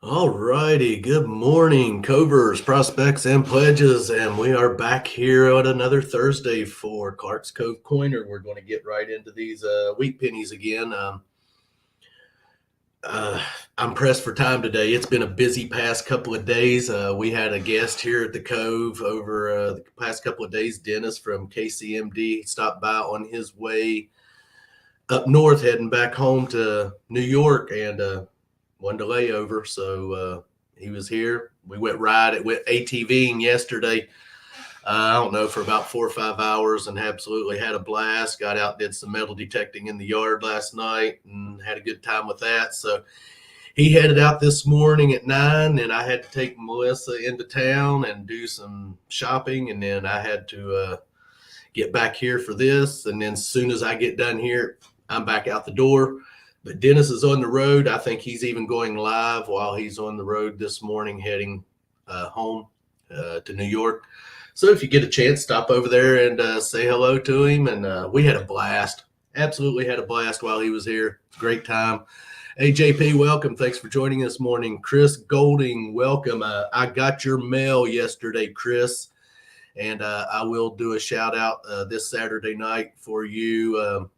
All righty. Good morning, Covers, prospects, and pledges. And we are back here on another Thursday for Clark's Cove Coiner. We're going to get right into these wheat pennies again. Uh, I'm pressed for time today. It's been a busy past couple of days. We had a guest here at the Cove over the past couple of days. Dennis from KCMD stopped by on his way up north, heading back home to New York, and one to layover. So he was here. We went ATVing yesterday. I don't know, for about 4 or 5 hours, and absolutely had a blast. Got out, did some metal detecting in the yard last night, and had a good time with that. So he headed out this morning at 9, and I had to take Melissa into town and do some shopping, and then I had to get back here for this. And then as soon as I get done here, I'm back out the door. But Dennis is on the road. I think he's even going live while he's on the road this morning, heading home to New York. So if you get a chance, stop over there and say hello to him. And we had a blast. Absolutely had a blast while he was here. Great time. Hey, JP, welcome. Thanks for joining us this morning. Chris Golding, welcome. I got your mail yesterday, Chris. And I will do a shout out this Saturday night for you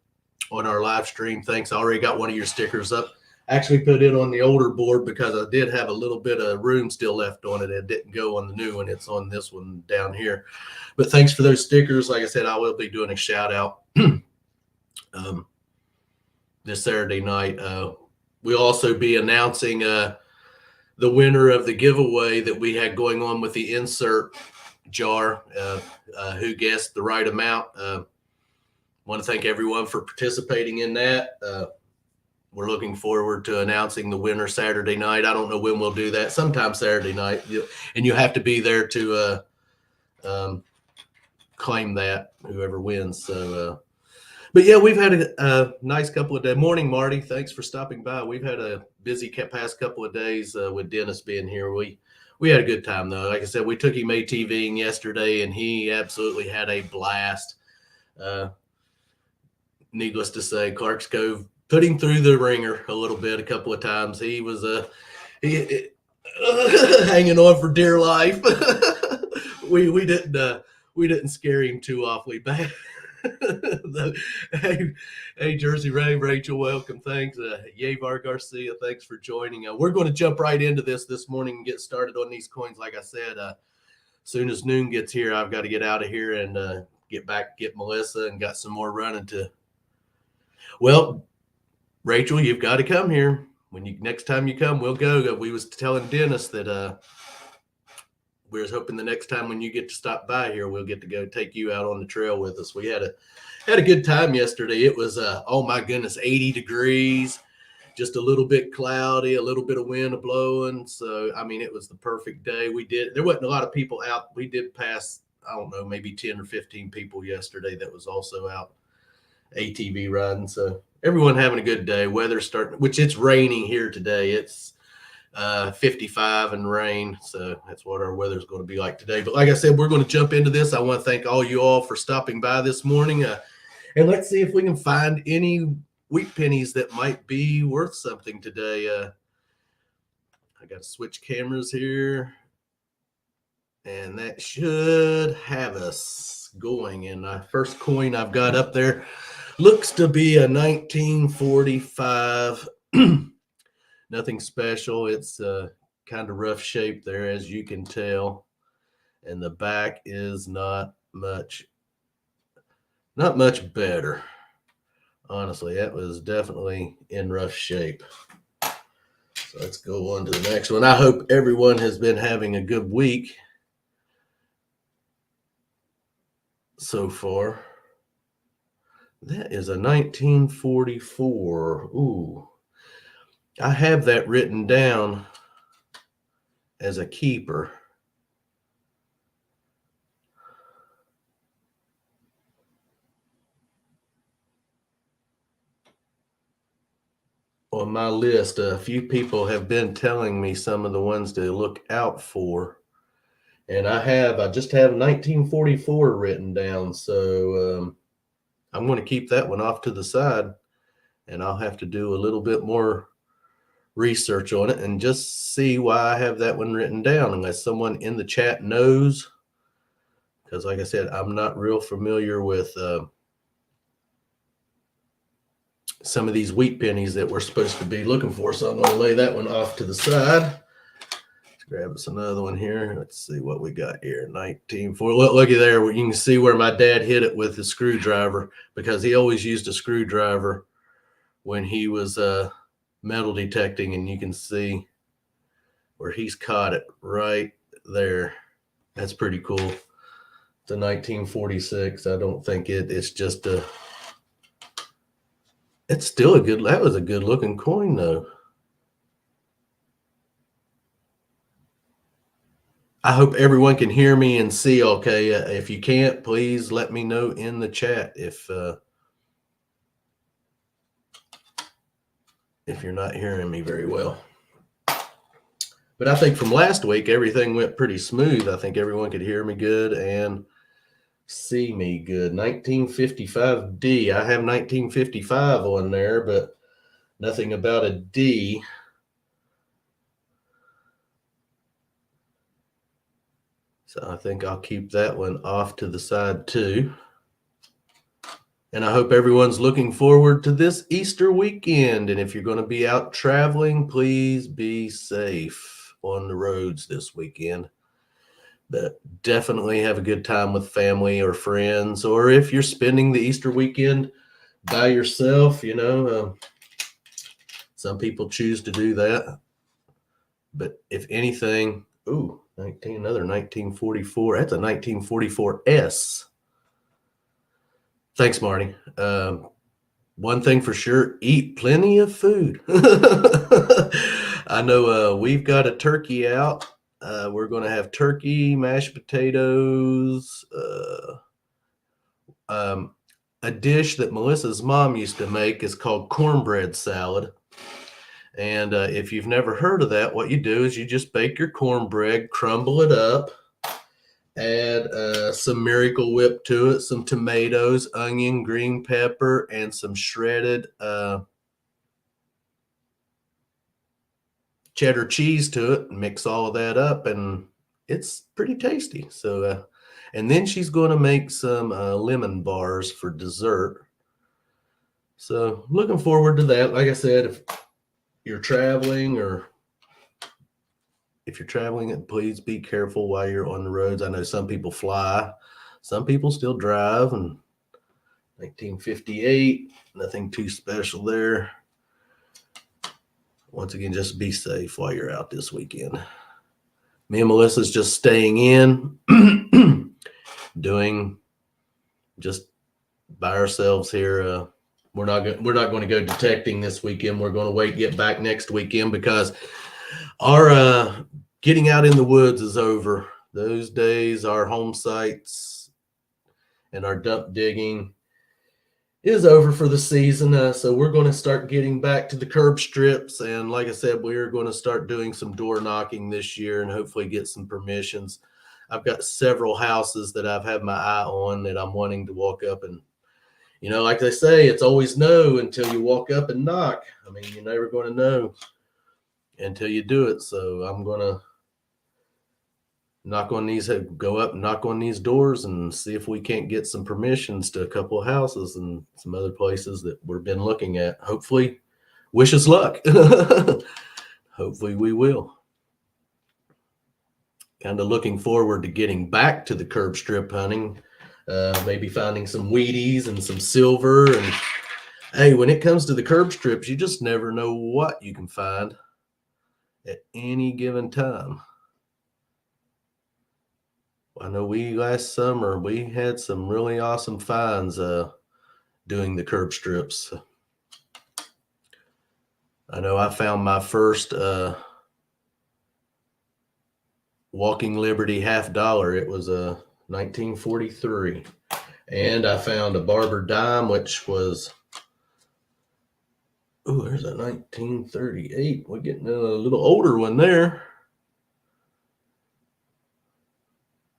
on our live stream. Thanks. I already got one of your stickers up. Actually put it on the older board because I did have a little bit of room still left on it. It didn't go on the new one. It's on this one down here. But thanks for those stickers. Like I said, I will be doing a shout out this Saturday night. We'll also be announcing the winner of the giveaway that we had going on with the insert jar, who guessed the right amount. Want to thank everyone for participating in that. We're looking forward to announcing the winner Saturday night. I don't know when we'll do that. Sometime Saturday night, and you have to be there to claim that, whoever wins. So, but yeah, we've had a nice couple of days. Morning, Marty. Thanks for stopping by. We've had a busy past couple of days with Dennis being here. We had a good time though. Like I said, we took him ATVing yesterday, and he absolutely had a blast. Needless to say, Clark's Cove put him through the ringer a little bit a couple of times. He was hanging on for dear life. we didn't scare him too awfully bad. hey, Jersey Ray, Rachel, welcome. Thanks. Yavar Garcia, thanks for joining. We're going to jump right into this morning and get started on these coins. Like I said, soon as noon gets here, I've got to get out of here and get Melissa, and got some more running to. Well, Rachel, you've got to come here. Next time you come, we'll go. We was telling Dennis that we was hoping the next time when you get to stop by here, we'll get to go take you out on the trail with us. We had a good time yesterday. It was oh my goodness, 80 degrees, just a little bit cloudy, a little bit of wind blowing. So I mean, it was the perfect day. There wasn't a lot of people out. We did pass, I don't know, maybe 10 or 15 people yesterday that was also out ATV riding. So everyone having a good day. Weather's starting, which it's raining here today. It's 55 and rain. So that's what our weather's going to be like today. But like I said, we're going to jump into this. I want to thank all you all for stopping by this morning. And let's see if we can find any wheat pennies that might be worth something today. I got to switch cameras here. And that should have us going. And the first coin I've got up there looks to be a 1945. Nothing special. It's kind of rough shape there, as you can tell. And the back is not much better. Honestly, that was definitely in rough shape. So let's go on to the next one. I hope everyone has been having a good week so far. That is a 1944. Ooh. I have that written down as a keeper. On my list, a few people have been telling me some of the ones to look out for. And I just have 1944 written down. So I'm going to keep that one off to the side, and I'll have to do a little bit more research on it and just see why I have that one written down, unless someone in the chat knows. Because like I said, I'm not real familiar with some of these wheat pennies that we're supposed to be looking for. So I'm going to lay that one off to the side. Let's grab us another one here. Let's see what we got here. 1940. Looky there. You can see where my dad hit it with the screwdriver, because he always used a screwdriver when he was metal detecting, and you can see where he's caught it right there. That's pretty cool. It's a 1946. I don't think it's just a. It's still a good. That was a good looking coin, though. I hope everyone can hear me and see okay. If you can't, please let me know in the chat if you're not hearing me very well. But I think from last week, everything went pretty smooth. I think everyone could hear me good and see me good. 1955D. I have 1955 on there, but nothing about a D. So I think I'll keep that one off to the side too. And I hope everyone's looking forward to this Easter weekend. And if you're going to be out traveling, please be safe on the roads this weekend. But definitely have a good time with family or friends. Or if you're spending the Easter weekend by yourself, some people choose to do that. But if anything, another 1944. That's a 1944S. Thanks, Marty. One thing for sure, eat plenty of food. I know we've got a turkey out. We're going to have turkey, mashed potatoes, a dish that Melissa's mom used to make is called cornbread salad. And if you've never heard of that, what you do is you just bake your cornbread, crumble it up, add some Miracle Whip to it, some tomatoes, onion, green pepper, and some shredded cheddar cheese to it. Mix all of that up, and it's pretty tasty. So, and then she's going to make some lemon bars for dessert. So, looking forward to that. Like I said, if you're traveling, please be careful while you're on the roads. I know some people fly, some people still drive. And 1958, nothing too special there. Once again, just be safe while you're out this weekend. Me and Melissa's just staying in, doing just by ourselves here. We're not going to go detecting this weekend. We're going to wait, get back next weekend, because our getting out in the woods is over. Those days, our home sites and our dump digging is over for the season. So we're going to start getting back to the curb strips. And like I said, we're going to start doing some door knocking this year and hopefully get some permissions. I've got several houses that I've had my eye on that I'm wanting to walk up and, like they say, it's always no until you walk up and knock. I mean, you're never going to know until you do it. So I'm going to go up and knock on these doors and see if we can't get some permissions to a couple of houses and some other places that we've been looking at. Hopefully, wish us luck. Hopefully we will. Kind of looking forward to getting back to the curb strip hunting. Maybe finding some Wheaties and some silver. And hey, when it comes to the curb strips, you just never know what you can find at any given time. I know last summer we had some really awesome finds doing the curb strips. I know I found my first Walking Liberty $50. It was a 1943. And I found a Barber dime, which was, there's a 1938. We're getting a little older one there,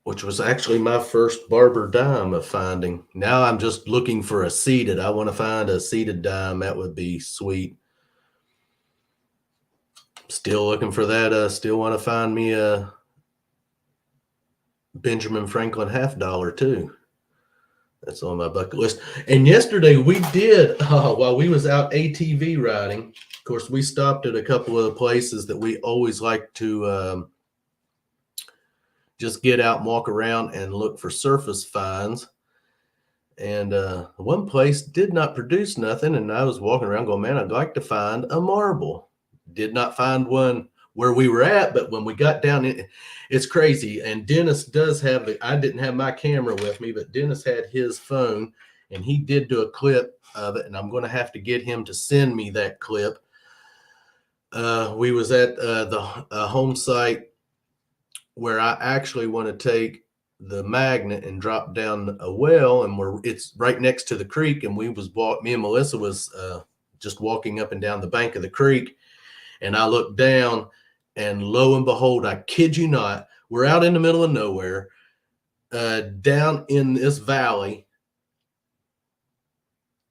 which was actually my first Barber dime of finding. Now I'm just looking for a seated. I want to find a seated dime. That would be sweet. Still looking for that. Still want to find me a Benjamin Franklin $50 too. That's on my bucket list. And yesterday we did, while we was out ATV riding, of course, we stopped at a couple of the places that we always like to just get out and walk around and look for surface finds. And one place did not produce nothing. And I was walking around going, man, I'd like to find a marble. Did not find one where we were at, but when we got down in, it's crazy. And Dennis does have I didn't have my camera with me, but Dennis had his phone and he did do a clip of it. And I'm going to have to get him to send me that clip. We was at the home site where I actually want to take the magnet and drop down a well, and it's right next to the creek. And me and Melissa was just walking up and down the bank of the creek. And I looked down, and lo and behold, I kid you not, we're out in the middle of nowhere, down in this valley.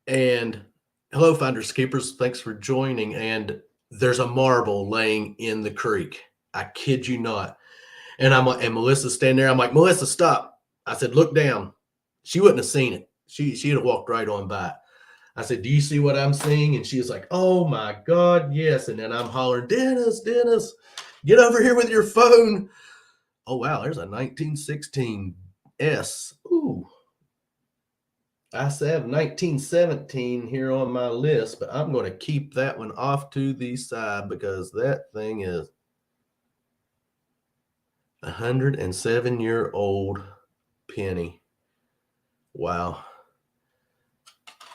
And hello, Finders Keepers. Thanks for joining. And there's a marble laying in the creek. I kid you not. And and Melissa's standing there. I'm like, Melissa, stop. I said, look down. She wouldn't have seen it. She'd have walked right on by. I said, do you see what I'm seeing? And she was like, oh my God, yes. And then I'm hollering, Dennis, get over here with your phone. Oh, wow, there's a 1916 S. Ooh. I have 1917 here on my list, but I'm going to keep that one off to the side because that thing is 107-year-old penny. Wow.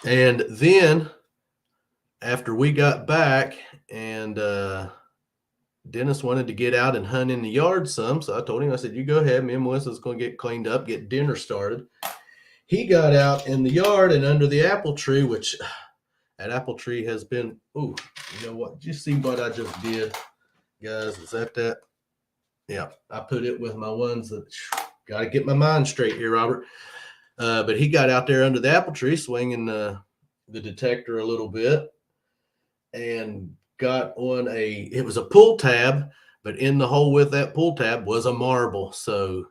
And then after we got back and Dennis wanted to get out and hunt in the yard some, so I told him, I said, you go ahead. Me and Melissa's going to get cleaned up, get dinner started. He got out in the yard and under the apple tree, which that apple tree has been, ooh, you know what? Did you see what I just did, guys? Is that? Yeah, I put it with my ones that got to get my mind straight here, Robert. But he got out there under the apple tree swinging the detector a little bit and got on it was a pull tab, but in the hole with that pull tab was a marble. So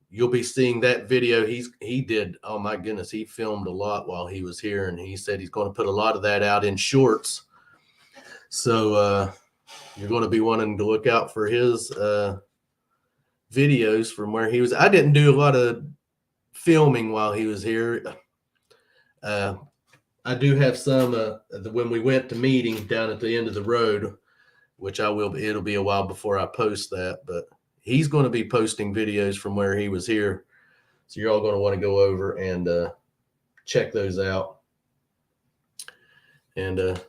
you'll be seeing that video. He did, oh my goodness, he filmed a lot while he was here, and he said he's going to put a lot of that out in shorts. So you're going to be wanting to look out for his videos from where he was. I didn't do a lot of filming while he was here. I do have some when we went to meeting down at the end of the road, which it'll be a while before I post that, but he's going to be posting videos from where he was here. So you're all going to want to go over and check those out. And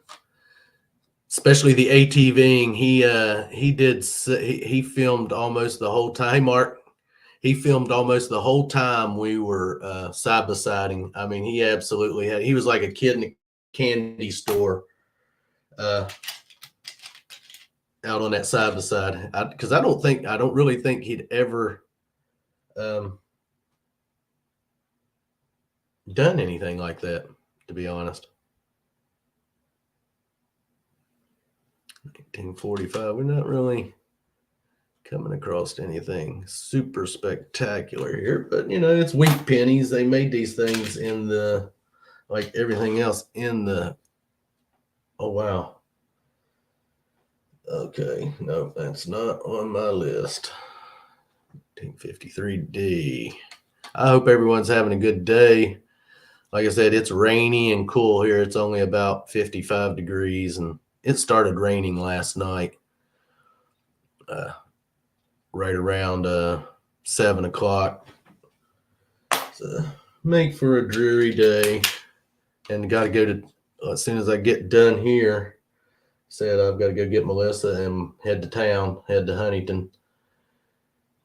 especially the ATVing, he filmed almost the whole time. Mark, he filmed almost the whole time we were side by siding. I mean, he was like a kid in a candy store out on that side by side. Because I don't really think he'd ever done anything like that, to be honest. 1945. We're not really coming across anything super spectacular here, but it's wheat pennies. They made these things like everything else oh wow. Okay, no, that's not on my list. 1953D. I hope everyone's having a good day. Like I said, it's rainy and cool here. It's only about 55 degrees, and it started raining last night. Right around 7 o'clock. So make for a dreary day, and got to go to as soon as I get done here. Said I've got to go get Melissa and head to town, head to Huntington.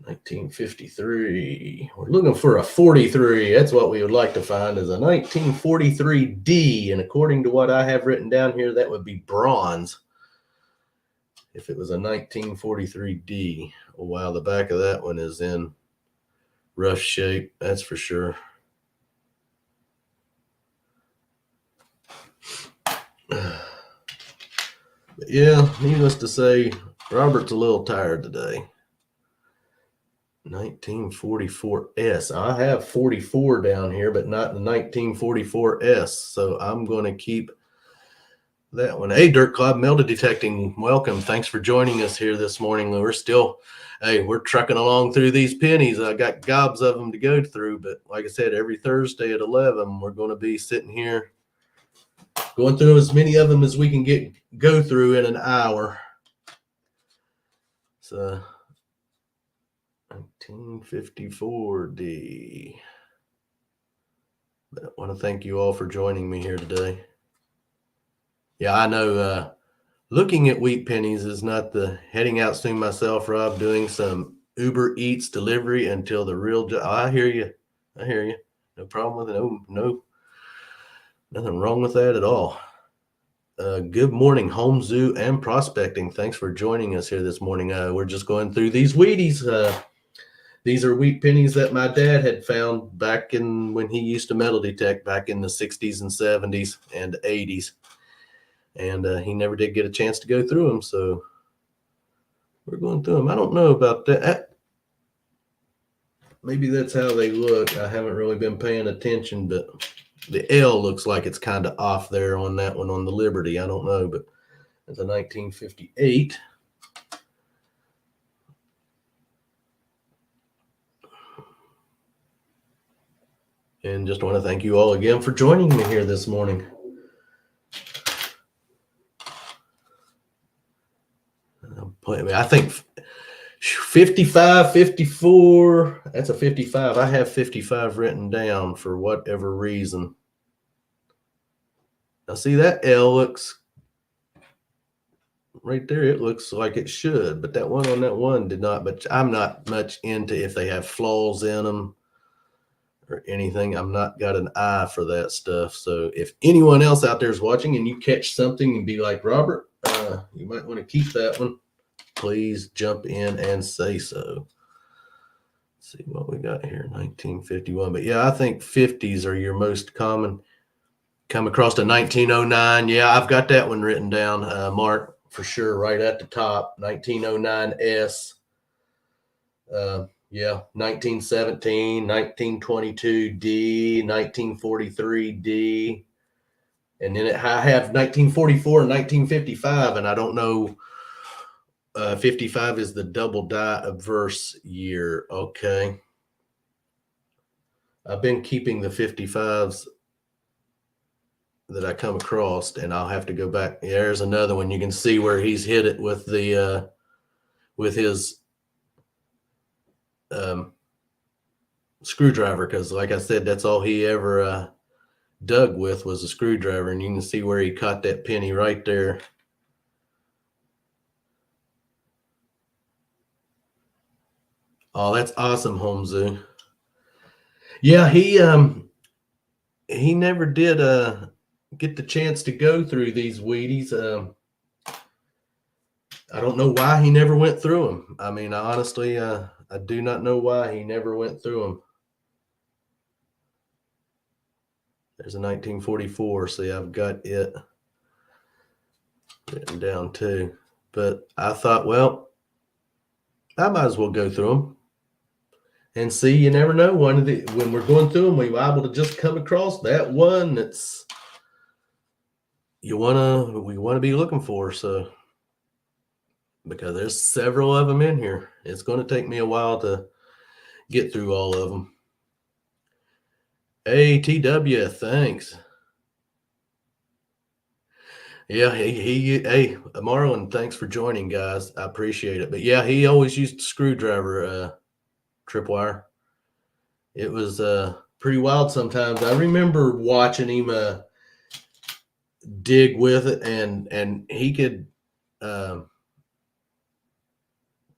1953. We're looking for a 43. That's what we would like to find, is a 1943D, and according to what I have written down here, that would be bronze. If it was a 1943D. Oh, wow, the back of that one is in rough shape, that's for sure. But yeah, needless to say, Robert's a little tired today. 1944S. I have 44 down here, but not the 1944S. So I'm going to keep that one. Hey, Dirt Cloud Metal Detecting, welcome. Thanks for joining us here this morning. We're trucking along through these pennies. I got gobs of them to go through, but like I said, every Thursday at 11, we're going to be sitting here going through as many of them as we can go through in an hour. So 1954D. But I want to thank you all for joining me here today. Yeah, I know looking at wheat pennies is not the heading out soon myself, Rob, doing some Uber Eats delivery until the real job. I hear you. No problem with it. No, nothing wrong with that at all. Good morning, Home Zoo and Prospecting. Thanks for joining us here this morning. We're just going through these Wheaties. These are wheat pennies that my dad had found back in when he used to metal detect back in the 60s and 70s and 80s. And he never did get a chance to go through them. So we're going through them. I don't know about that. Maybe that's how they look. I haven't really been paying attention, but the L looks like it's kind of off there on that one on the Liberty. I don't know, but it's a 1958. And just want to thank you all again for joining me here this morning. I think 55, 54, that's a 55. I have 55 written down for whatever reason. Now see that L looks right there. It looks like it should, but that one on that one did not. But I'm not much into if they have flaws in them or anything. I'm not got an eye for that stuff. So if anyone else out there is watching and you catch something and be like, Robert, you might want to keep that one, please jump in and say so. Let's see what we got here, 1951. But yeah, I think 50s are your most common. Come across a 1909. Yeah, I've got that one written down, Mark, for sure, right at the top. 1909S. Yeah, 1917, 1922D, 1943D. And then I have 1944 and 1955, and I don't know. 55 is the double die averse year. Okay. I've been keeping the 55s that I come across, and I'll have to go back. There's another one. You can see where he's hit it with the with his screwdriver, because like I said, that's all he ever dug with was a screwdriver, and you can see where he caught that penny right there. Oh, that's awesome, Home Zoo. Yeah, he never did get the chance to go through these Wheaties. I don't know why he never went through them. I mean, honestly, I do not know why he never went through them. There's a 1944. See, I've got it written down too. But I thought, well, I might as well go through them and see. You never know. When we're going through them, we're able to just come across that one that's we want to be looking for. So because there's several of them in here, it's going to take me a while to get through all of them. ATW, thanks. Yeah, hey, Marlon, thanks for joining, guys. I appreciate it. But yeah, he always used a screwdriver, tripwire. It was pretty wild sometimes. I remember watching him dig with it, and he could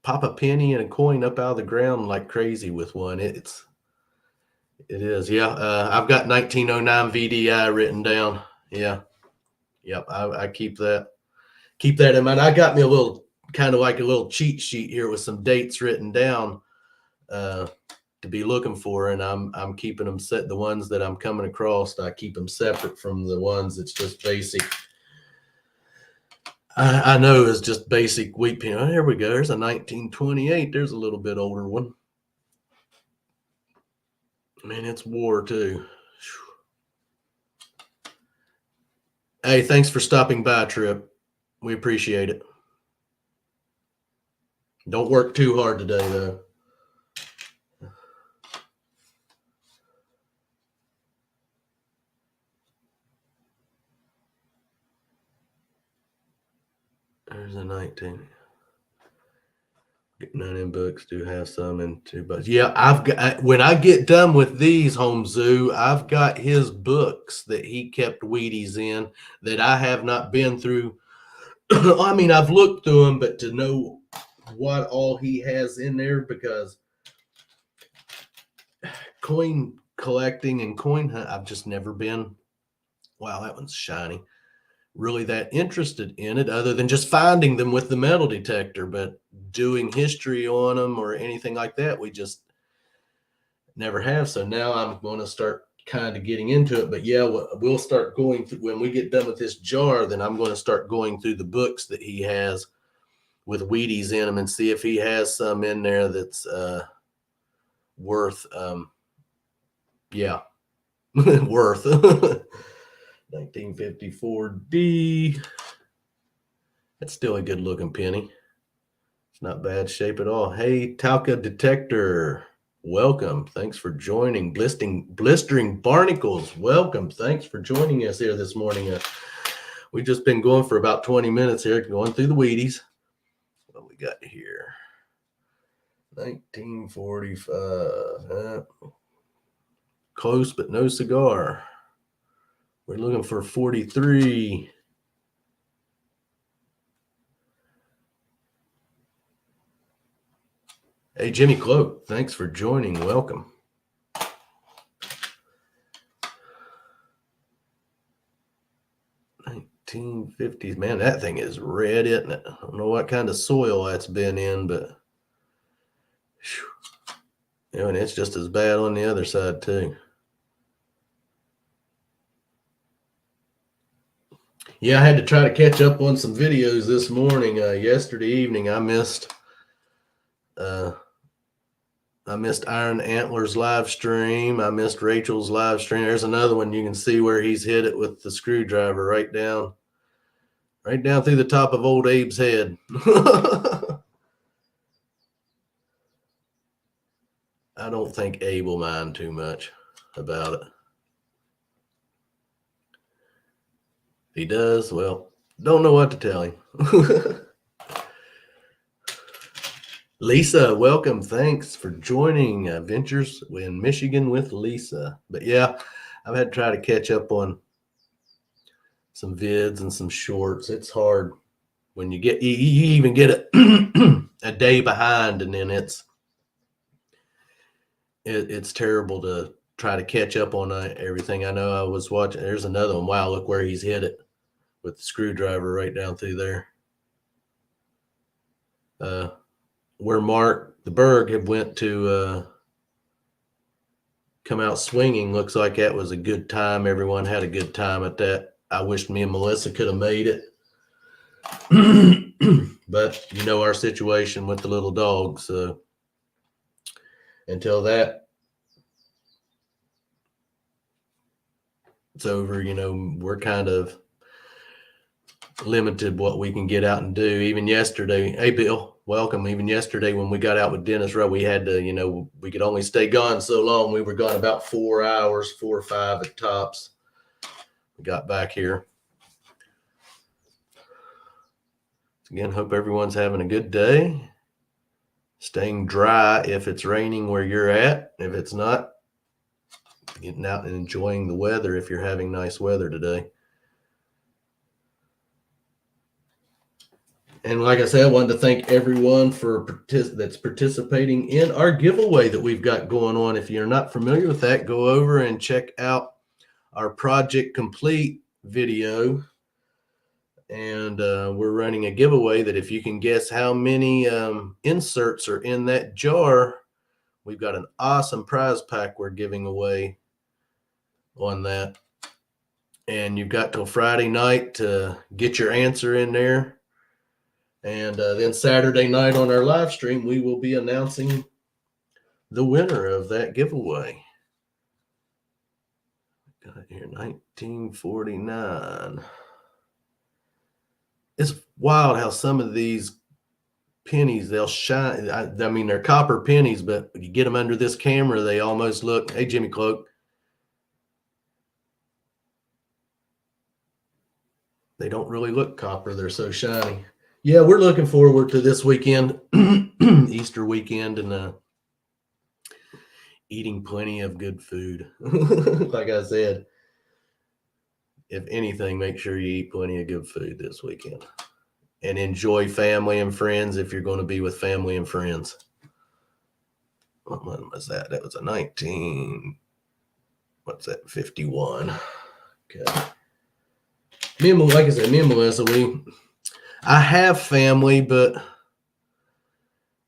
pop a penny and a coin up out of the ground like crazy with one. It is. Yeah, I've got 1909 VDI written down. Yeah. Yep, I keep that in mind. I got me a little kind of like a little cheat sheet here with some dates written down to be looking for, and I'm keeping them set. The ones that I'm coming across, I keep them separate from the ones that's just basic. I know it's just basic wheat penny. Oh, here we go. There's a 1928. There's a little bit older one. Man, it's war too. Hey, thanks for stopping by, Trip. We appreciate it. Don't work too hard today, though. There's a 19. None in books do have some in 2 bucks. Yeah, I've got, when I get done with these, Home Zoo, I've got his books that he kept Wheaties in that I have not been through. I mean, I've looked through them, but to know what all he has in there, because coin collecting and coin hunt, I've just never been. Wow, that one's shiny. Really that interested in it, other than just finding them with the metal detector, but doing history on them or anything like that, we just never have. So now I'm going to start kind of getting into it. But yeah, we'll start going through when we get done with this jar. Then I'm going to start going through the books that he has with Wheaties in them and see if he has some in there that's worth, yeah, worth. 1954D. That's still a good looking penny. It's not bad shape at all. Hey, Talca Detector, welcome. Thanks for joining. Blistering Barnacles, welcome. Thanks for joining us here this morning. We've just been going for about 20 minutes here, going through the Wheaties. What we got here? 1945. Close, but no cigar. We're looking for 43. Hey, Jimmy Cloak, thanks for joining. Welcome. 1950s. Man, that thing is red, isn't it? I don't know what kind of soil that's been in, but you know, and it's just as bad on the other side too. Yeah, I had to try to catch up on some videos this morning. Yesterday evening, I missed Iron Antler's live stream. I missed Rachel's live stream. There's another one you can see where he's hit it with the screwdriver right down through the top of old Abe's head. I don't think Abe will mind too much about it. If he does, well, don't know what to tell him. Lisa, welcome. Thanks for joining Ventures in Michigan with Lisa. But yeah, I've had to try to catch up on some vids and some shorts. It's hard when you even get a day behind, and then it's terrible to try to catch up on everything. I know I was watching. There's another one. Wow, look where he's hit it with the screwdriver right down through there. Where Mark the Berg had went to come out swinging, looks like that was a good time. Everyone had a good time at that. I wish me and Melissa could have made it. But you know our situation with the little dog, so until that it's over, you know, we're kind of limited what we can get out and do. Even yesterday, hey Bill, welcome. Even yesterday when we got out with Dennis Rowe, we had to, you know, we could only stay gone so long. We were gone about 4 hours, 4 or 5 at tops. We got back here. Again, hope everyone's having a good day. Staying dry if it's raining where you're at. If it's not, getting out and enjoying the weather if you're having nice weather today. And like I said, I wanted to thank everyone that's participating in our giveaway that we've got going on. If you're not familiar with that, go over and check out our Project Complete video. And we're running a giveaway that if you can guess how many inserts are in that jar, we've got an awesome prize pack we're giving away on that. And you've got till Friday night to get your answer in there. And then Saturday night on our live stream, we will be announcing the winner of that giveaway. Got here 1949. It's wild how some of these pennies, they'll shine. I mean, they're copper pennies, but you get them under this camera, they almost look, hey, Jimmy Cloak. They don't really look copper. They're so shiny. Yeah, we're looking forward to this weekend, Easter weekend, and eating plenty of good food. Like I said, if anything, make sure you eat plenty of good food this weekend and enjoy family and friends if you're going to be with family and friends. What was that? That was a 51. Okay. Like I said, me and Melissa, I have family, but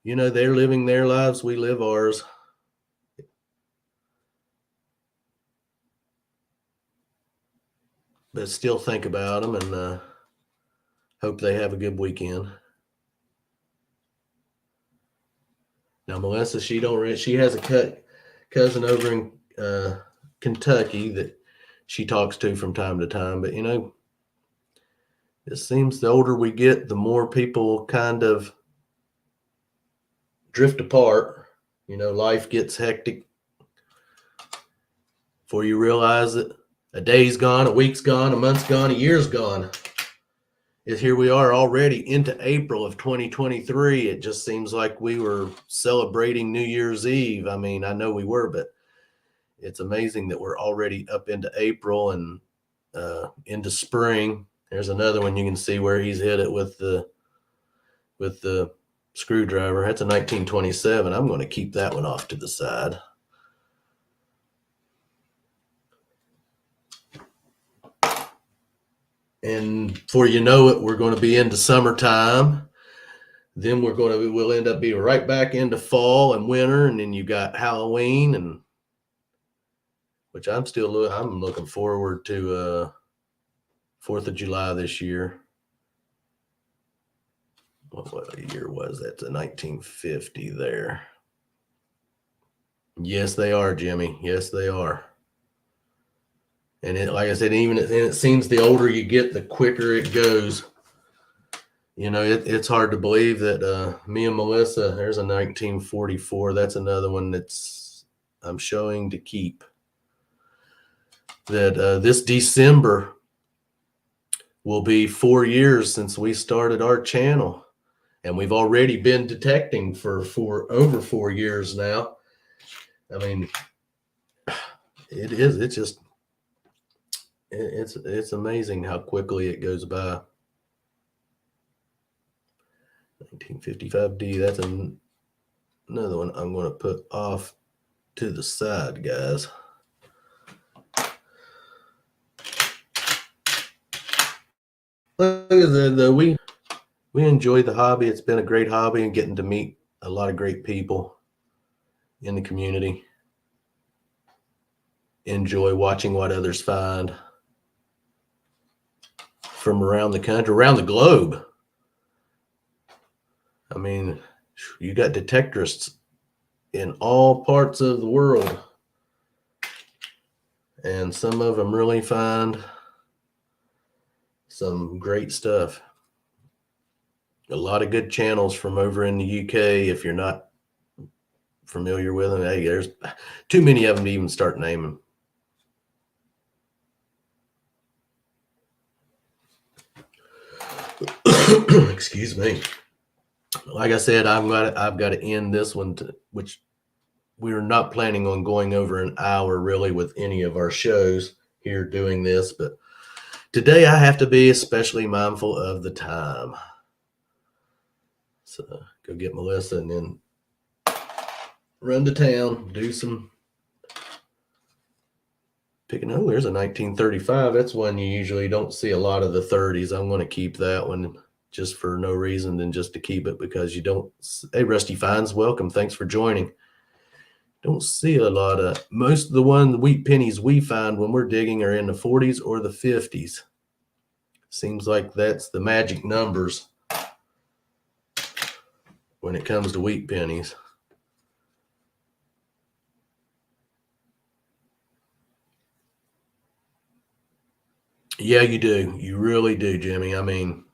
you know, they're living their lives, we live ours. But still think about them and hope they have a good weekend. Now, Melissa, she has a cousin over in Kentucky that she talks to from time to time. But, you know, it seems the older we get, the more people kind of drift apart. You know, life gets hectic before you realize that a day's gone, a week's gone, a month's gone, a year's gone. Here we are already into April of 2023. It just seems like we were celebrating New Year's Eve. I mean, I know we were, but it's amazing that we're already up into April and into spring. There's another one you can see where he's hit it with the screwdriver. That's a 1927. I'm going to keep that one off to the side. And before you know it, we're going to be into summertime. Then we'll end up being right back into fall and winter. And then you got Halloween, and which I'm looking forward to 4th of July this year. What year was that? The 1950 there. Yes, they are, Jimmy. Yes, they are. And like I said, it seems the older you get, the quicker it goes. You know, it's hard to believe that me and Melissa, there's a 1944. That's another one I'm showing to keep. That this December will be 4 years since we started our channel. And we've already been detecting for over 4 years now. I mean, it's amazing how quickly it goes by. 1955D, that's another one I'm going to put off to the side, guys. We enjoy the hobby. It's been a great hobby, and getting to meet a lot of great people in the community. Enjoy watching what others find from around the country, around the globe. I mean, you got detectorists in all parts of the world, and some of them really find some great stuff. A lot of good channels from over in the UK. If you're not familiar with them, hey, there's too many of them to even start naming. Excuse me. Like I said, I've got to end this one, which we're not planning on going over an hour really with any of our shows here doing this, but today I have to be especially mindful of the time. So go get Melissa and then run to town, do some picking. Oh, there's a 1935. That's one you usually don't see a lot of the 30s. I'm going to keep that one just for no reason than just to keep it, because you don't. Hey, Rusty Fines, welcome. Thanks for joining. Don't see a lot of, most of the wheat pennies we find when we're digging are in the 40s or the 50s. Seems like that's the magic numbers. when it comes to wheat pennies. Yeah, you do. You really do, Jimmy. I mean,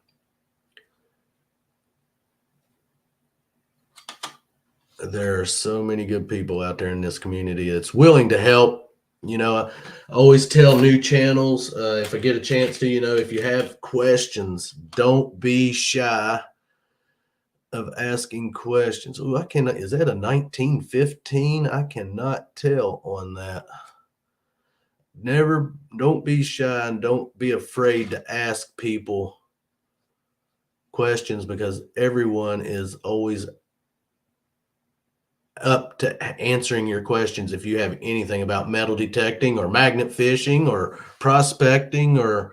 there are so many good people out there in this community that's willing to help. I always tell new channels, if I get a chance to, if you have questions, don't be shy of asking questions. Oh, I cannot, is that a 1915? I cannot tell on that. Don't be shy and don't be afraid to ask people questions, because everyone is always up to answering your questions. If you have anything about metal detecting or magnet fishing or prospecting or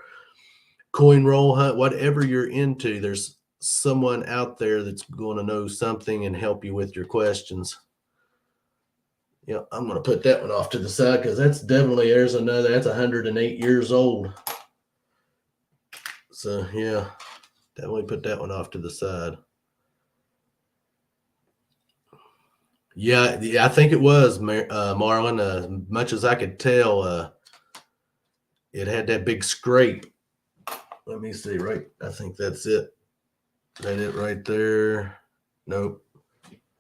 coin roll hunt, whatever you're into, there's someone out there that's going to know something and help you with your questions. Yeah, I'm going to put that one off to the side, because that's 108 years old. So yeah, definitely put that one off to the side. Yeah, I think it was Marlin. As much as I could tell, it had that big scrape. Let me see. Right, I think that's it. That it right there. Nope.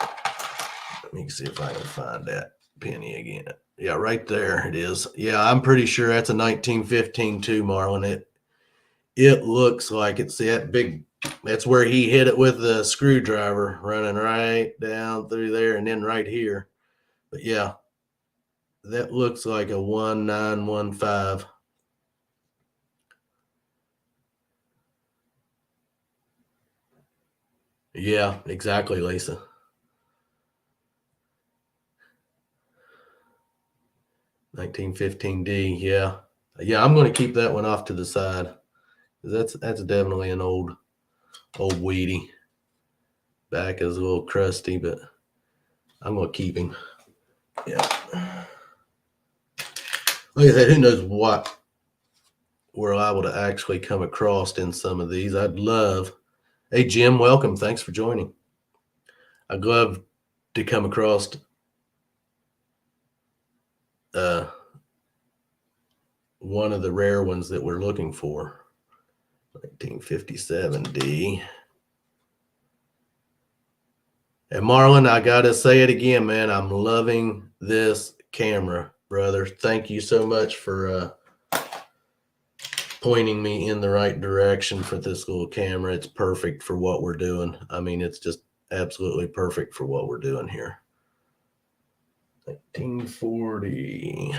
Let me see if I can find that penny again. Yeah, right there it is. Yeah, I'm pretty sure that's a 1915 too, Marlon. It looks like it's that big. That's where he hit it with the screwdriver, running right down through there and then right here. But yeah, that looks like a 1915. Yeah, exactly, Lisa. 1915D. Yeah. Yeah, I'm going to keep that one off to the side. That's definitely an old weedy. Back is a little crusty, but I'm going to keep him. Yeah. Like I said, who knows what we're liable to actually come across in some of these. I'd love. Hey, Jim, welcome. Thanks for joining. I'd love to come across one of the rare ones that we're looking for. 1957D. And Marlon, I gotta say it again, man. I'm loving this camera, brother. Thank you so much for pointing me in the right direction for this little camera. It's perfect for what we're doing. I mean, it's just absolutely perfect for what we're doing here. 1940.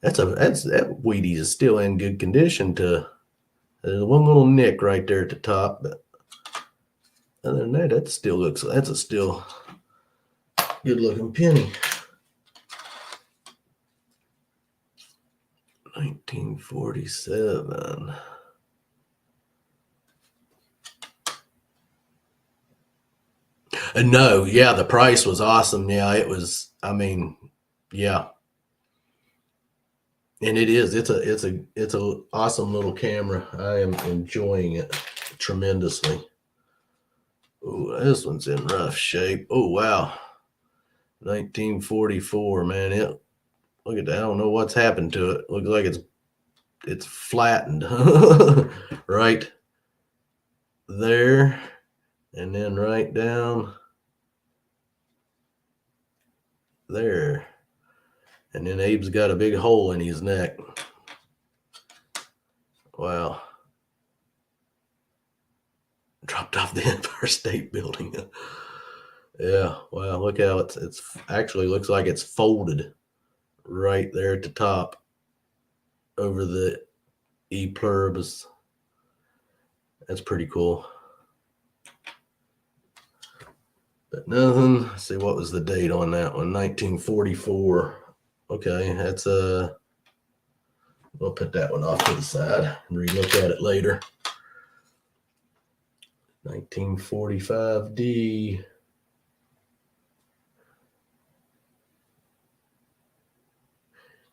That Wheaties is still in good condition. There's one little nick right there at the top, but other than that, that's a still good looking penny. 1947. No, yeah, the price was awesome. Yeah, it was. I mean, yeah, and it is. It's a awesome little camera. I am enjoying it tremendously. Oh, this one's in rough shape. Oh wow, 1944. Man, look at that. I don't know what's happened to it. Looks like it's flattened right there, and then right down there. And then Abe's got a big hole in his neck. Wow. Dropped off the Empire State Building. Yeah, wow, look how it's actually looks like it's folded right there at the top over the E pluribus. That's pretty cool. But nothing. Let's see, what was the date on that one? 1944. Okay, that's we'll put that one off to the side and relook at it later. 1945D.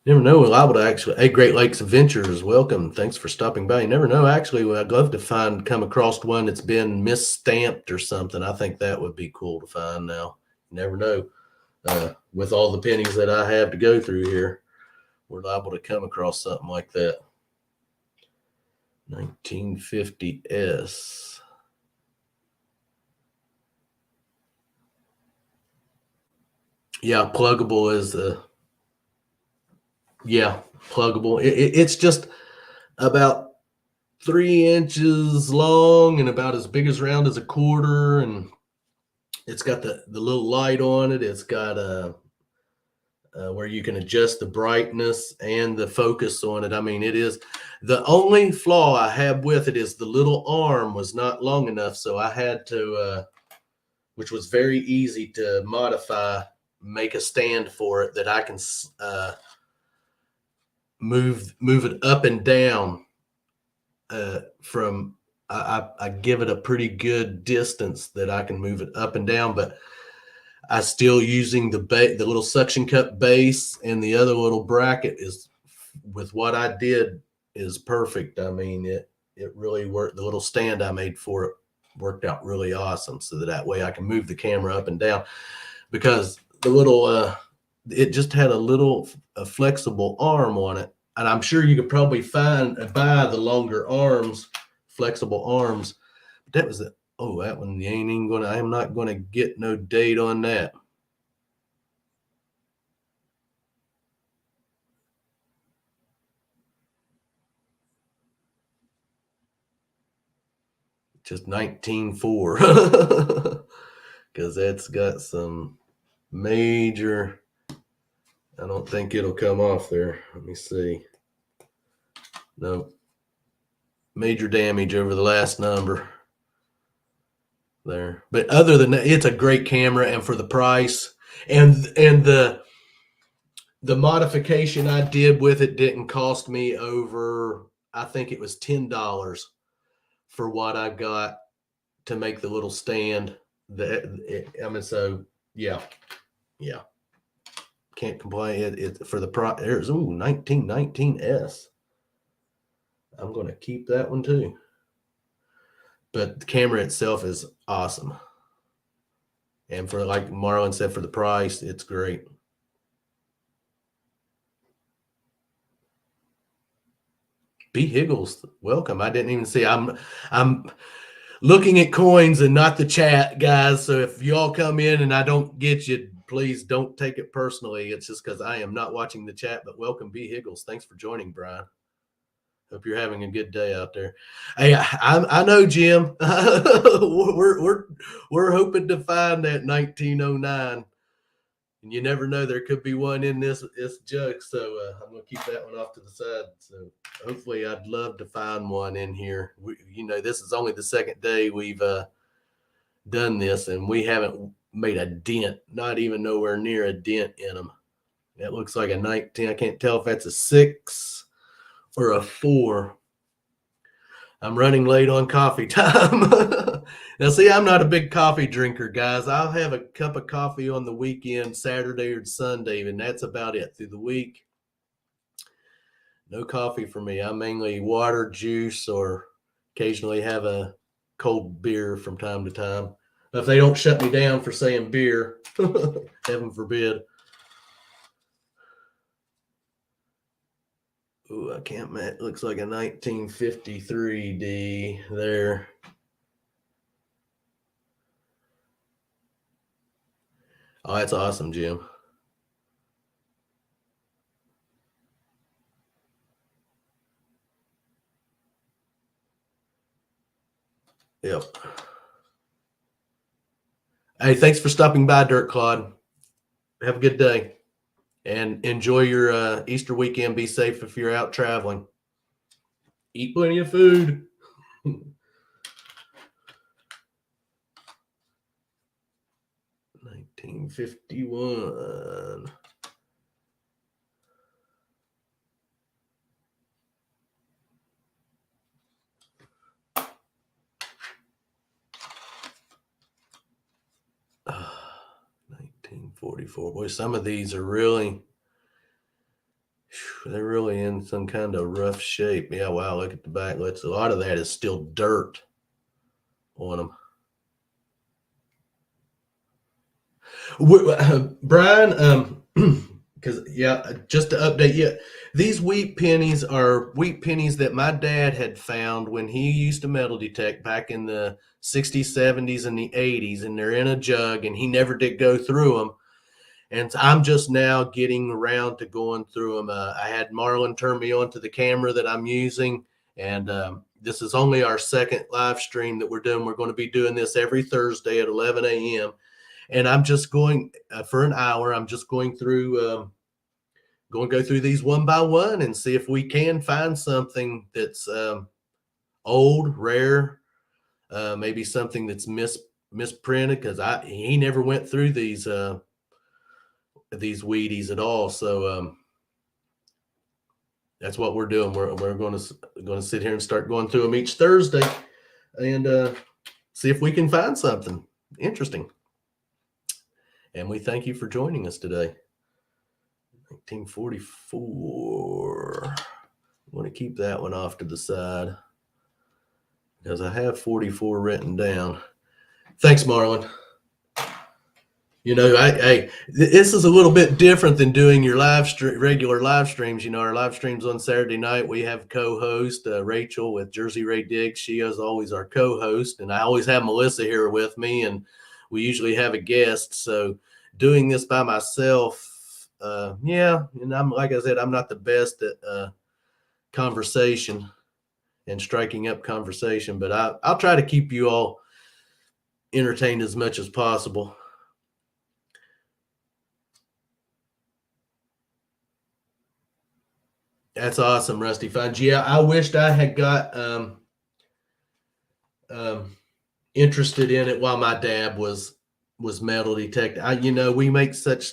Never know. We're liable to actually. Hey, Great Lakes Adventures, welcome. Thanks for stopping by. You never know. Actually, I'd love to come across one that's been misstamped or something. I think that would be cool to find now. You never know. With all the pennies that I have to go through here, we're liable to come across something like that. 1950S. Yeah, pluggable is the. Yeah, pluggable. It's just about 3 inches long and about as big as round as a quarter, and it's got the little light on it. It's got where you can adjust the brightness and the focus on it. I mean, it is the only flaw I have with it is the little arm was not long enough, so I had to, which was very easy to modify, make a stand for it that I can move it up and down from. I give it a pretty good distance that I can move it up and down, but I still using the little suction cup base, and the other little bracket is with what I did is perfect. I mean, it really worked. The little stand I made for it worked out really awesome, so that way I can move the camera up and down, because the little it just had a flexible arm on it, and I'm sure you could probably buy the longer arms, flexible arms. But that was the oh, that one you ain't even gonna. I am not gonna get no date on that. Just 19.4 because that's got some major. I don't think it'll come off there. Let me see. No, major damage over the last number there. But other than that, it's a great camera, and for the price and the modification I did with it didn't cost me over. I think it was $10 for what I got to make the little stand. I mean, so yeah, yeah, can't complain. It for the pro. There's 1919S. I'm gonna keep that one too. But the camera itself is awesome, and for like Marlon said, for the price, it's great. B Higgles, welcome. I didn't even see. I'm looking at coins and not the chat, guys. So if y'all come in and I don't get you, please don't take it personally. It's just because I am not watching the chat. But welcome, B Higgles. Thanks for joining, Brian. Hope you're having a good day out there. Hey, I know, Jim. We're hoping to find that 1909, and you never know, there could be one in this jug. So I'm gonna keep that one off to the side. So hopefully, I'd love to find one in here. This is only the second day we've done this, and we haven't made a dent, not even nowhere near a dent in them. That looks like a 19. I can't tell if that's a 6 or a 4. I'm running late on coffee time. Now, see, I'm not a big coffee drinker, guys. I'll have a cup of coffee on the weekend, Saturday or Sunday, and that's about it. Through the week, no coffee for me. I mainly water, juice, or occasionally have a cold beer from time to time. If they don't shut me down for saying beer, heaven forbid. Ooh, I can't. It looks like a 1953 D there. Oh, that's awesome, Jim. Yep. Hey, thanks for stopping by, Dirt Claude. Have a good day and enjoy your Easter weekend. Be safe if you're out traveling. Eat plenty of food. 1951. Uh, 1944. Boy, some of these are really. They're really in some kind of rough shape. Yeah, wow, look at the back. A lot of that is still dirt on them. Brian, because yeah, just to update you, these wheat pennies are wheat pennies that my dad had found when he used to metal detect back in the 60s, 70s, and the 80s, and they're in a jug, and he never did go through them. And I'm just now getting around to going through them. I had Marlon turn me on to the camera that I'm using, and this is only our second live stream that we're doing. We're going to be doing this every Thursday at 11 a.m. And I'm just going for an hour. I'm just going through, going to go through these one by one and see if we can find something that's old, rare, maybe something that's misprinted, because he never went through these Wheaties at all. So that's what we're doing. We're going to sit here and start going through them each Thursday and see if we can find something interesting. And we thank you for joining us today. 1944. I want to keep that one off to the side because I have 44 written down. Thanks, Marlon. You know, this is a little bit different than doing your regular live streams. You know, our live streams on Saturday night, we have co-host Rachel with Jersey Ray Diggs. She is always our co-host, and I always have Melissa here with me, and we usually have a guest. So doing this by myself, yeah, and like I said, I'm not the best at conversation and striking up conversation, but I'll try to keep you all entertained as much as possible. That's awesome, Rusty Fudge. Yeah, I wished I had got interested in it while my dad was metal detecting. We make such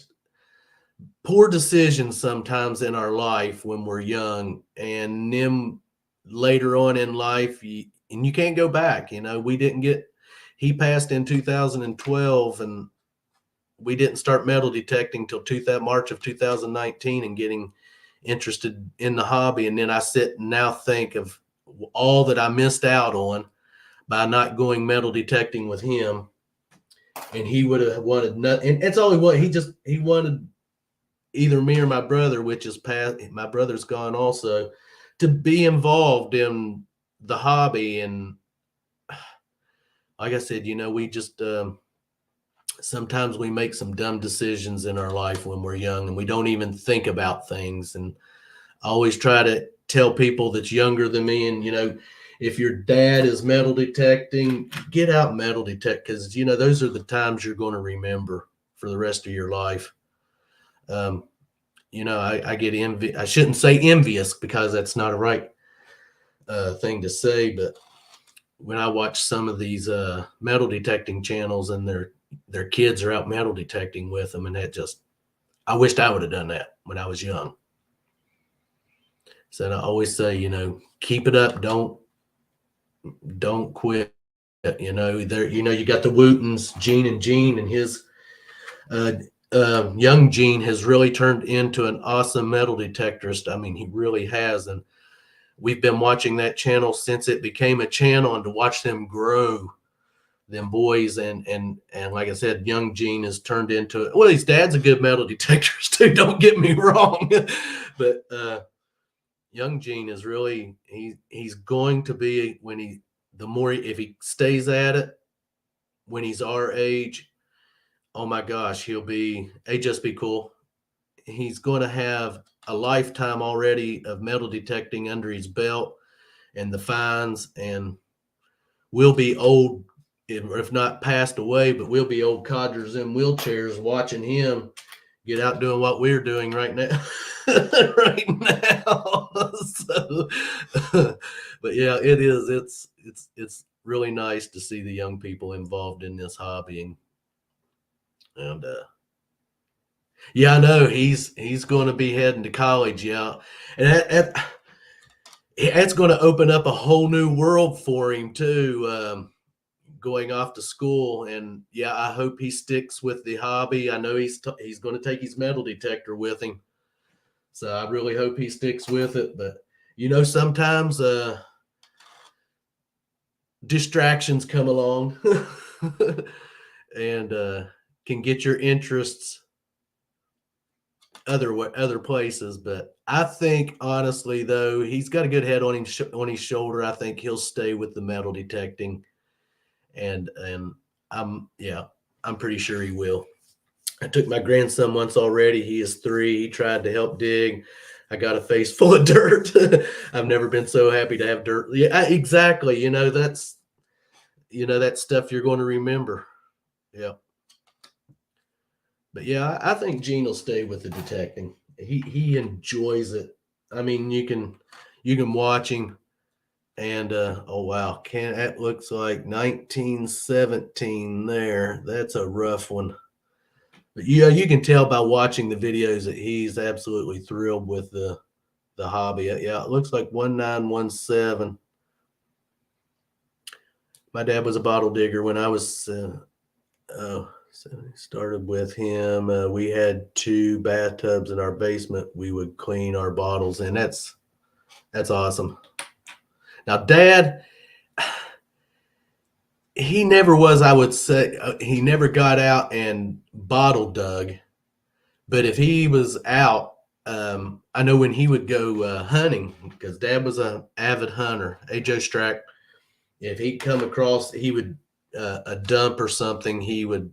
poor decisions sometimes in our life when we're young, and then later on in life, you can't go back. You know, he passed in 2012, and we didn't start metal detecting till March of 2019 and getting interested in the hobby. And then I sit and now think of all that I missed out on by not going metal detecting with him. And he would have wanted nothing. And it's only what he wanted either me or my brother, which is past. My brother's gone also, to be involved in the hobby. And like I said, we just sometimes we make some dumb decisions in our life when we're young, and we don't even think about things. And I always try to tell people that's younger than me, and if your dad is metal detecting, get out metal detect, because those are the times you're going to remember for the rest of your life. I get envy. I shouldn't say envious, because that's not a right thing to say. But when I watch some of these metal detecting channels and their kids are out metal detecting with them, and I wished I would have done that when I was young. So I always say, keep it up. Don't quit. You got the Wootens, Gene, and his young Gene has really turned into an awesome metal detectorist. I mean, he really has. And we've been watching that channel since it became a channel, and to watch them grow, them boys. And like I said, young Gene has turned into it. Well, his dad's a good metal detectorist too. Don't get me wrong. But young Gene is really, he's going to be, if he stays at it, when he's our age, oh my gosh, he'll be cool. He's going to have a lifetime already of metal detecting under his belt, and the fines, and we'll be old, if not passed away, but we'll be old codgers in wheelchairs watching him get out doing what we're doing right now. Right now. So, but yeah, it's really nice to see the young people involved in this hobby. And yeah, I know he's going to be heading to college. Yeah. And that's going to open up a whole new world for him too. Going off to school. And yeah, I hope he sticks with the hobby. I know he's going to take his metal detector with him. So I really hope he sticks with it. But sometimes distractions come along and can get your interests other places. But I think honestly, though, he's got a good head on his shoulder. I think he'll stay with the metal detecting, and I'm pretty sure he will. I took my grandson once already. He is 3. He tried to help dig. I got a face full of dirt. I've never been so happy to have dirt. Yeah, exactly. That's that stuff you're going to remember. Yeah. But yeah, I think Gene will stay with the detecting. He enjoys it. I mean, you can watch him, and oh wow, that looks like 1917 there. That's a rough one. But yeah, you can tell by watching the videos that he's absolutely thrilled with the hobby. Yeah, it looks like 1917. My dad was a bottle digger when I was so I started with him. We had 2 bathtubs in our basement. We would clean our bottles, and that's awesome. Now, Dad, he never was. I would say he never got out and bottle dug. But if he was out, I know when he would go hunting, because Dad was an avid hunter. Joe Strack, if he'd come across, he would a dump or something, he would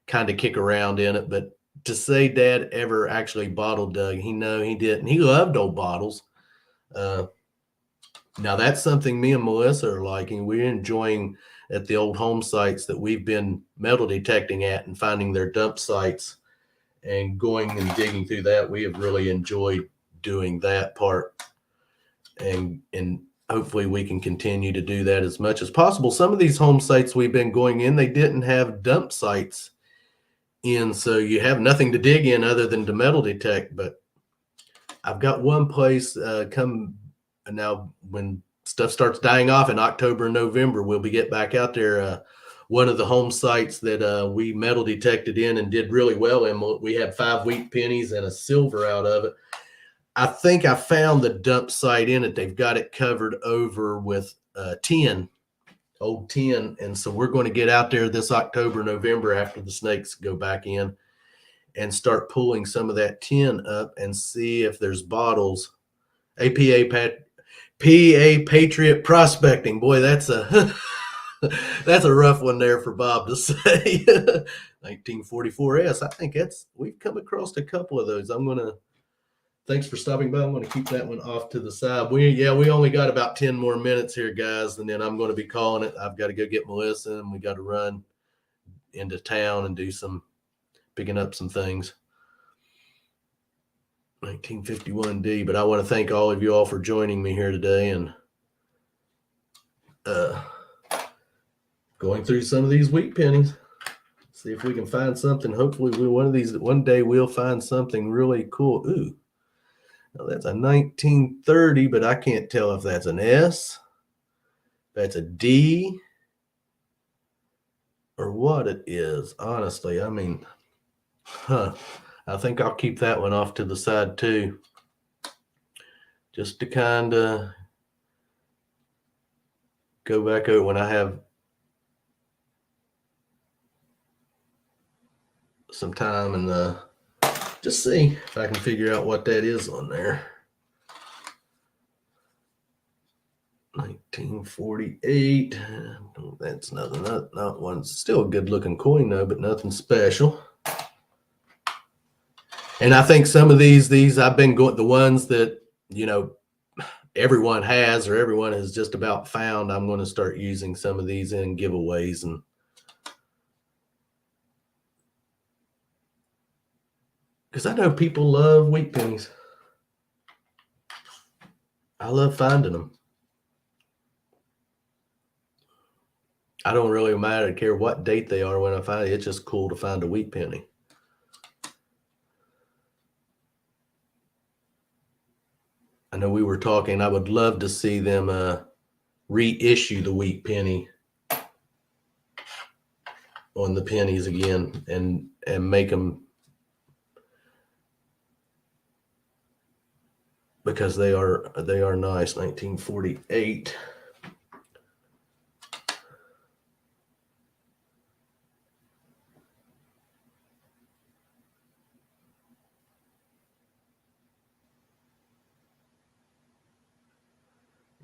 kind of kick around in it. But to say Dad ever actually bottle dug, he didn't. He loved old bottles. Now that's something me and Melissa are liking. We're enjoying at the old home sites that we've been metal detecting at and finding their dump sites and going and digging through that. We have really enjoyed doing that part, and hopefully we can continue to do that as much as possible. Some of these home sites we've been going in, they didn't have dump sites in, so you have nothing to dig in other than to metal detect. But I've got one place come now, when stuff starts dying off in October and November, we'll get back out there. One of the home sites that we metal detected in and did really well in, we had 5 wheat pennies and a silver out of it. I think I found the dump site in it. They've got it covered over with tin, old tin. And so we're going to get out there this October, November, after the snakes go back in, and start pulling some of that tin up and see if there's bottles. PA Patriot Prospecting. Boy, that's a that's a rough one there for Bob to say. 1944S. I think we've come across a couple of those. Thanks for stopping by. I'm going to keep that one off to the side. We only got about 10 more minutes here, guys, and then I'm going to be calling it. I've got to go get Melissa, and we got to run into town and do picking up some things. 1951D. But I want to thank all of you all for joining me here today and going through some of these wheat pennies. See if we can find something. Hopefully one day we'll find something really cool. Ooh, now that's a 1930, but I can't tell if that's an S, that's a D, or what it is. Honestly, I mean, I think I'll keep that one off to the side too, just to kind of go back over when I have some time and just see if I can figure out what that is on there. 1948. That's nothing. Not one. Still a good looking coin though, but nothing special. And I think some of these I've been going, the ones that everyone has or everyone has just about found, I'm going to start using some of these in giveaways, and because I know people love wheat pennies. I love finding them. I don't really care what date they are when I find it. It's just cool to find a wheat penny. I know we were talking, I would love to see them reissue the wheat penny on the pennies again and make them because they are nice. 1948.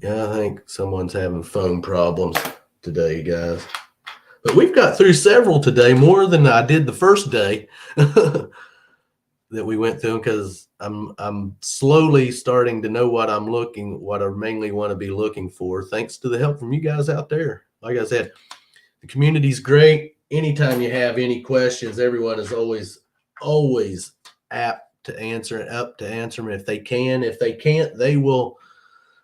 Yeah, I think someone's having phone problems today, guys. But we've got through several today, more than I did the first day that we went through, because I'm slowly starting to know what I mainly want to be looking for, thanks to the help from you guys out there. Like I said, the community's great. Anytime you have any questions, everyone is always apt to answer and up to answer them if they can. If they can't, they will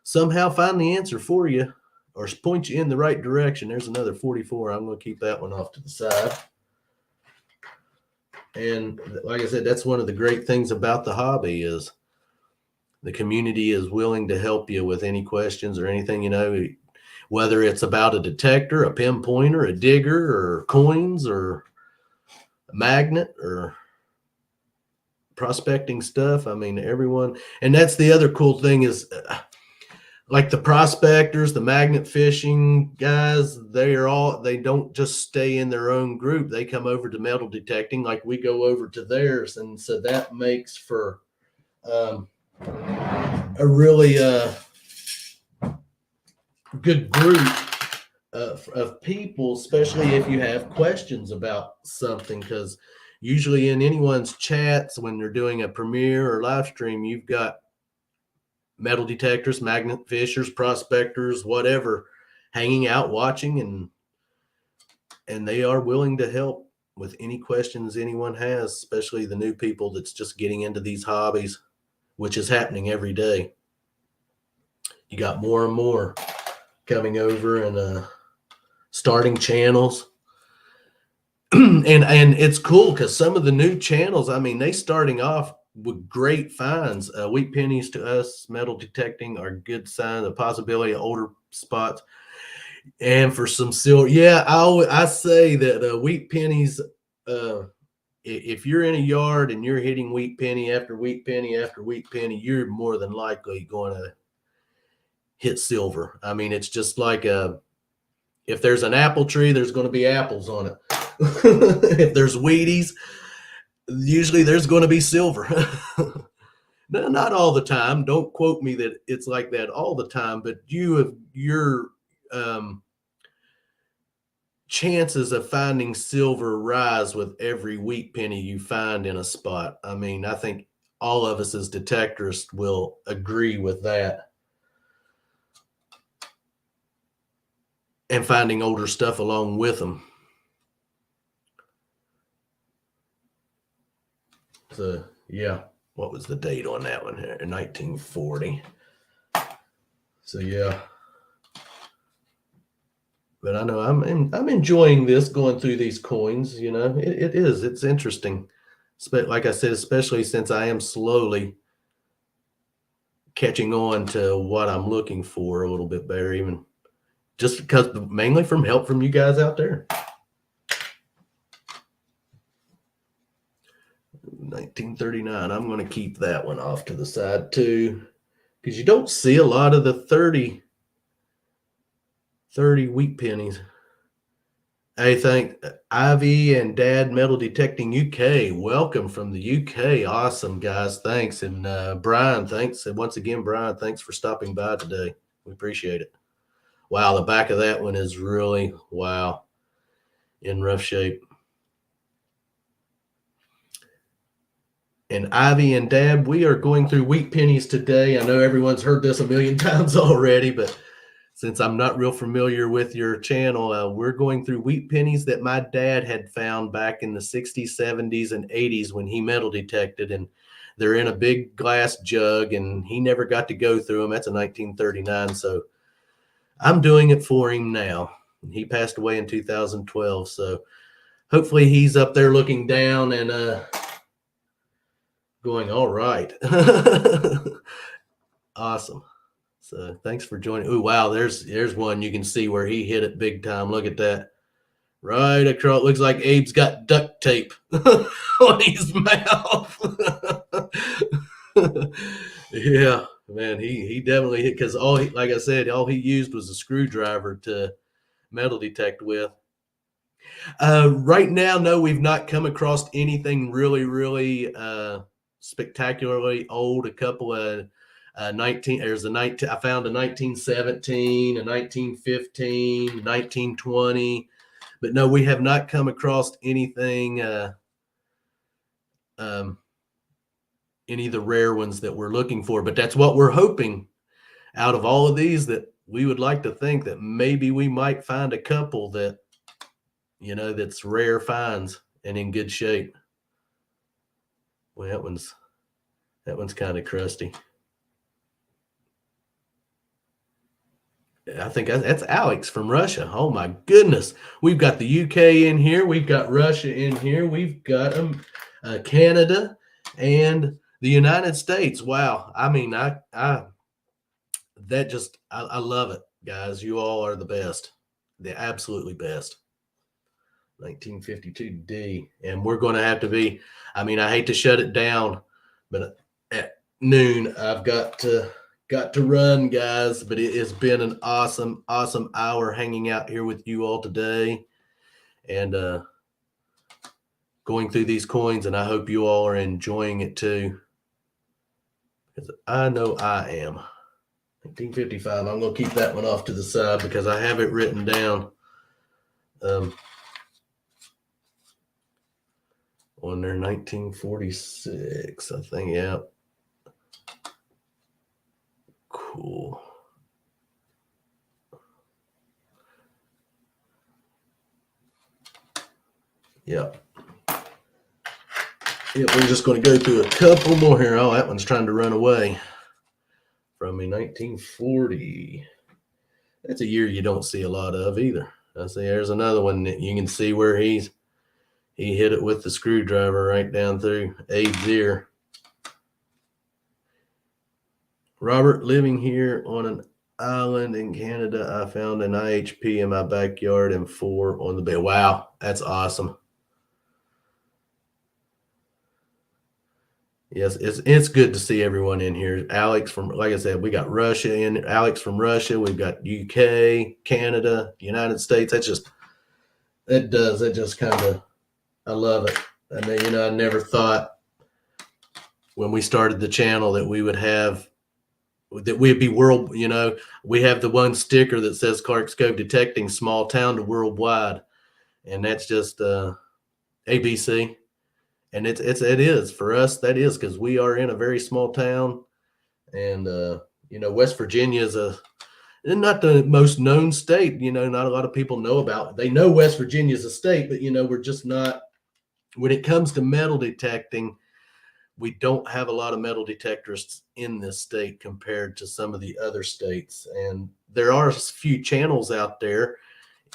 somehow find the answer for you or point you in the right direction. There's another 44. I'm going to keep that one off to the side. And like I said, that's one of the great things about the hobby is the community is willing to help you with any questions or anything, whether it's about a detector, a pinpointer, a digger, or coins, or a magnet, or prospecting stuff. I mean, everyone, and that's the other cool thing is like the prospectors, the magnet fishing guys, they don't just stay in their own group. They come over to metal detecting like we go over to theirs. And so that makes for a really good group of people, especially if you have questions about something, because usually in anyone's chats when they're doing a premiere or live stream, you've got metal detectors, magnet fishers, prospectors, whatever, hanging out watching, and they are willing to help with any questions anyone has, especially the new people that's just getting into these hobbies, which is happening every day. You got more and more coming over and starting channels. and it's cool because some of the new channels, I mean, they starting off with great finds. Wheat pennies to us, metal detecting, are good sign of possibility of older spots. And for some silver, yeah, I say that wheat pennies, if you're in a yard and you're hitting wheat penny after wheat penny after wheat penny, you're more than likely going to hit silver. I mean, it's just like if there's an apple tree, there's going to be apples on it. If there's Wheaties, usually there's going to be silver. No, not all the time. Don't quote me that it's like that all the time, but your chances of finding silver rise with every wheat penny you find in a spot. I mean, I think all of us as detectorists will agree with that. And finding older stuff along with them. So, yeah. What was the date on that one here? 1940. So, yeah. But I know I'm enjoying this, going through these coins. It's interesting. Like I said, especially since I am slowly catching on to what I'm looking for a little bit better, even just because mainly from help from you guys out there. 1939. I'm going to keep that one off to the side too, because you don't see a lot of the 30 wheat pennies. Hey, thank Ivy and Dad Metal Detecting UK. Welcome from the UK. Awesome, guys. Thanks. And Brian, thanks. And once again, Brian, thanks for stopping by today. We appreciate it. Wow, the back of that one is really, wow, in rough shape. And Ivy and Dad, we are going through wheat pennies today. I know everyone's heard this a million times already, but since I'm not real familiar with your channel, we're going through wheat pennies that my dad had found back in the 60s, 70s, and 80s when he metal detected. And they're in a big glass jug, and he never got to go through them. That's a 1939. So I'm doing it for him now. He passed away in 2012. So hopefully he's up there looking down and going, all right. Awesome. So thanks for joining. Oh, wow. There's one you can see where he hit it big time. Look at that. Right across. Looks like Abe's got duct tape on his mouth. Yeah. Man, he definitely hit, because like I said, all he used was a screwdriver to metal detect with. Right now, no, we've not come across anything really spectacularly old. A couple of 19. There's a 19. I found a 1917, a 1915, 1920, but no, we have not come across anything. Um, any of the rare ones that we're looking for, but that's what we're hoping. Out of all of these, that we would like to think that maybe we might find a couple that, that's rare finds and in good shape. Well, that one's kind of crusty. I think that's Alex from Russia. Oh my goodness. We've got the UK in here. We've got Russia in here. We've got Canada and the United States. Wow. I mean, I love it, guys. You all are the best. The absolutely best. 1952D. And we're going to have to be, I mean, I hate to shut it down, but at noon, I've got to run, guys. But it has been an awesome hour hanging out here with you all today, and going through these coins. And I hope you all are enjoying it too, because I know I am. 1955. I'm going to keep that one off to the side because I have it written down. On there, 1946, I think. Yeah. Cool. Yep. Yep, we're just going to go through a couple more here. Oh, that one's trying to run away from me. 1940. That's a year you don't see a lot of either. I see there's another one that you can see where he hit it with the screwdriver right down through Abe's ear. Robert, living here on an island in Canada, I found an IHP in my backyard and 4 on the bed. Wow, that's awesome. Yes, it's good to see everyone in here. Alex from, like I said, we got Russia in. Alex from Russia. We've got UK, Canada, United States. That just kind of, I love it. I mean, I never thought when we started the channel that we'd be world. We have the one sticker that says Clark's Cove Detecting, small town to worldwide, and that's just ABC. And it is for us. That is because we are in a very small town, and West Virginia is not the most known state. Not a lot of people know about it. They know West Virginia is a state, but we're just not. When it comes to metal detecting, we don't have a lot of metal detectors in this state compared to some of the other states. And there are a few channels out there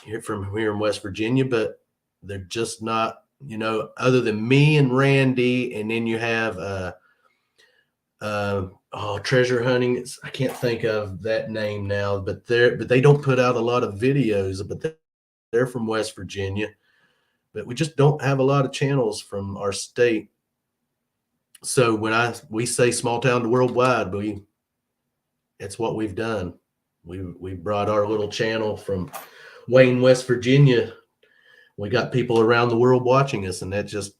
here in West Virginia, but they're just not. Other than me and Randy, and then you have treasure hunting. I can't think of that name now, but they don't put out a lot of videos, but they're from West Virginia. But we just don't have a lot of channels from our state. So when we say small town to worldwide, it's what we've done. We brought our little channel from Wayne, West Virginia. We got people around the world watching us, and that's just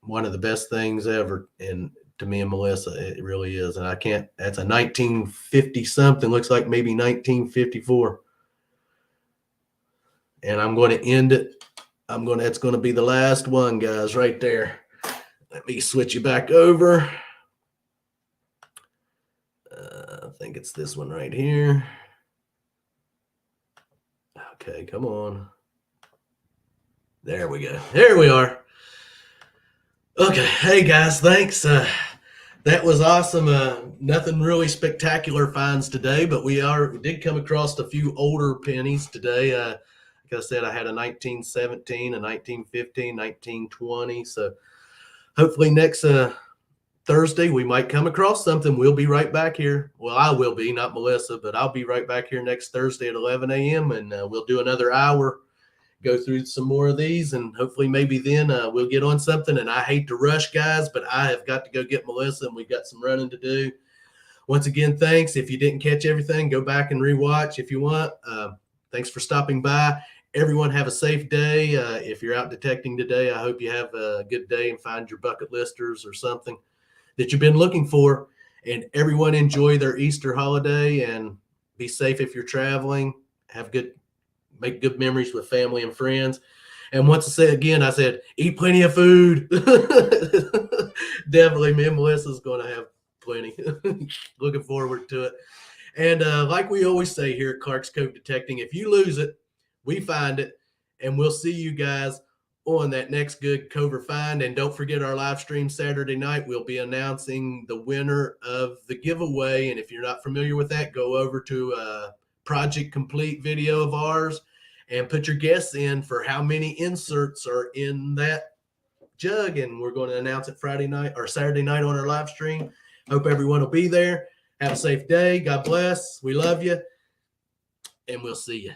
one of the best things ever. And to me and Melissa, it really is. And that's a 1950 something, looks like maybe 1954. And I'm going to end it. That's going to be the last one, guys, right there. Let me switch you back over. I think it's this one right here. Okay, come on. There we go. There we are. Okay. Hey, guys, thanks. That was awesome. Nothing really spectacular finds today, but we did come across a few older pennies today. Like I said, I had a 1917, a 1915, 1920. So hopefully next Thursday we might come across something. We'll be right back here. Well, I will be, not Melissa, but I'll be right back here next Thursday at 11 a.m. and we'll do another hour, go through some more of these, and hopefully maybe then we'll get on something. And I hate to rush, guys, but I have got to go get Melissa, and we've got some running to do. Once again, thanks. If you didn't catch everything, go back and rewatch if you want. Thanks for stopping by. Everyone have a safe day. If you're out detecting today, I hope you have a good day and find your bucket listers or something that you've been looking for. And everyone enjoy their Easter holiday and be safe if you're traveling. Make good memories with family and friends. And once I said, eat plenty of food. Definitely, me and Melissa's going to have plenty. Looking forward to it. And like we always say here at Clark's Cove Detecting, if you lose it, we find it. And we'll see you guys on that next good Cover find. And don't forget our live stream Saturday night. We'll be announcing the winner of the giveaway. And if you're not familiar with that, go over to Project Complete video of ours and put your guess in for how many inserts are in that jug. And we're going to announce it Friday night or Saturday night on our live stream. Hope everyone will be there. Have a safe day. God bless. We love you. And we'll see you.